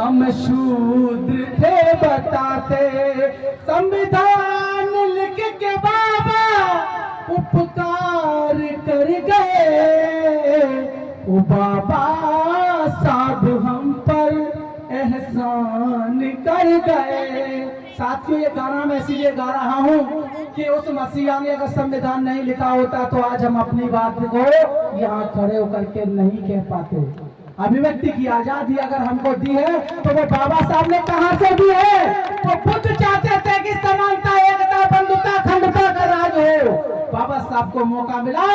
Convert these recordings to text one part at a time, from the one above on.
हम शूद्र थे बताते, संविधान लिख के बाबा उपकार कर गए। ओ बाबा साहब हम पर एहसान कर गए। साथियों, ये गाना मैं इसलिए गा रहा हूँ कि उस मसीहा ने अगर संविधान नहीं लिखा होता तो आज हम अपनी बात को यहाँ खड़े होकर के नहीं कह पाते। अभिव्यक्ति की आजादी अगर हमको दी है तो वो बाबा साहब ने कहां से दी है? वो बुद्ध चाहते थे कि समानता, एकता, बंधुता, अखंडता का राज हो। बाबा साहब को मौका मिला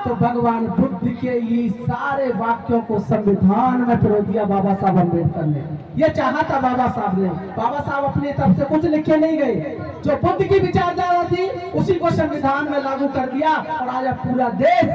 तो भगवान बुद्ध के ये सारे वाक्यों को संविधान में पिरो दिया बाबा साहब अम्बेडकर ने। ये चाहा था बाबा साहब ने। बाबा साहब अपनी तरफ से कुछ लिखे नहीं गए, जो बुद्ध की विचारधारा थी उसी को संविधान में लागू कर दिया और आज पूरा देश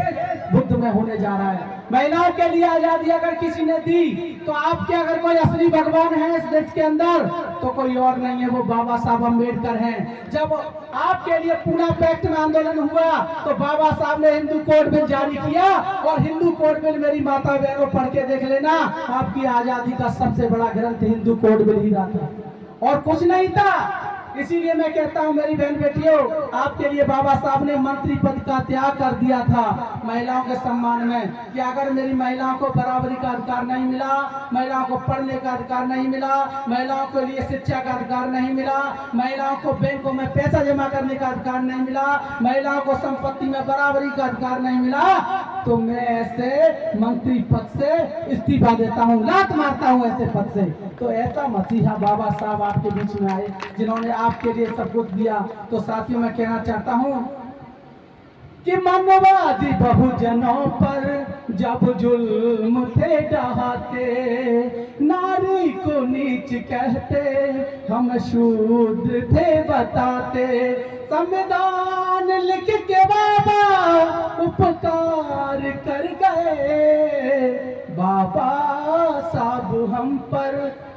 बुद्ध में होने जा रहा है। महिलाओं के लिए आजादी अगर किसी ने दी तो आपके अगर कोई असली भगवान है इस देश के अंदर तो कोई और नहीं है, वो बाबा साहब अम्बेडकर हैं। जब आपके लिए पूना पैक्ट में आंदोलन हुआ तो बाबा साहब ने हिंदू कोड बिल जारी किया और हिंदू कोड बिल, मेरी माता बहनों पढ़ के देख लेना, आपकी आजादी का सबसे बड़ा ग्रंथ हिंदू कोड बिल ही रहा था और कुछ नहीं था। इसीलिए मैं कहता हूं मेरी बहन बेटियों, आपके लिए बाबा साहब ने मंत्री पद का त्याग कर दिया था महिलाओं के सम्मान में कि अगर मेरी महिलाओं को बराबरी का अधिकार नहीं मिला, महिलाओं को पढ़ने का अधिकार नहीं मिला, महिलाओं के लिए शिक्षा का अधिकार नहीं मिला, महिलाओं को बैंकों में पैसा जमा करने का अधिकार नहीं मिला, महिलाओं को संपत्ति में बराबरी का अधिकार नहीं मिला, तो मैं ऐसे मंत्री पद से इस्तीफा देता हूँ, लात मारता हूँ ऐसे पद से। तो ऐसा मसीहा बाबा साहब आपके बीच में आए जिन्होंने आपके लिए सब कुछ दिया। तो साथियों, मैं कहना चाहता हूँ कि मनवादी बहुजनों पर जब जुल्म थे ढहाते, नारी को नीच कहते, हम शूद्र थे बताते, संविधान लिख के बाबा उपकार कर गए। बाबा साहब हम पर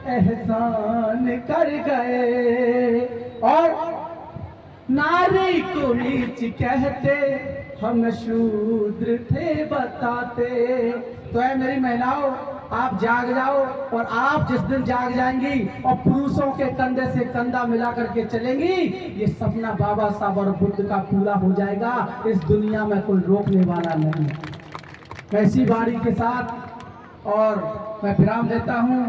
एहसान कर गए और नारी को नीच कहते, हम शूद्र थे बताते। तो है मेरी महिलाओं, आप जाग जाओ और आप जिस दिन जाग जाएंगी और पुरुषों के कंधे से कंधा मिला करके चलेंगी, ये सपना बाबा साहब और बुद्ध का पूरा हो जाएगा। इस दुनिया में कोई रोकने वाला नहीं। ऐसी बाड़ी के साथ और मैं विराम देता हूँ।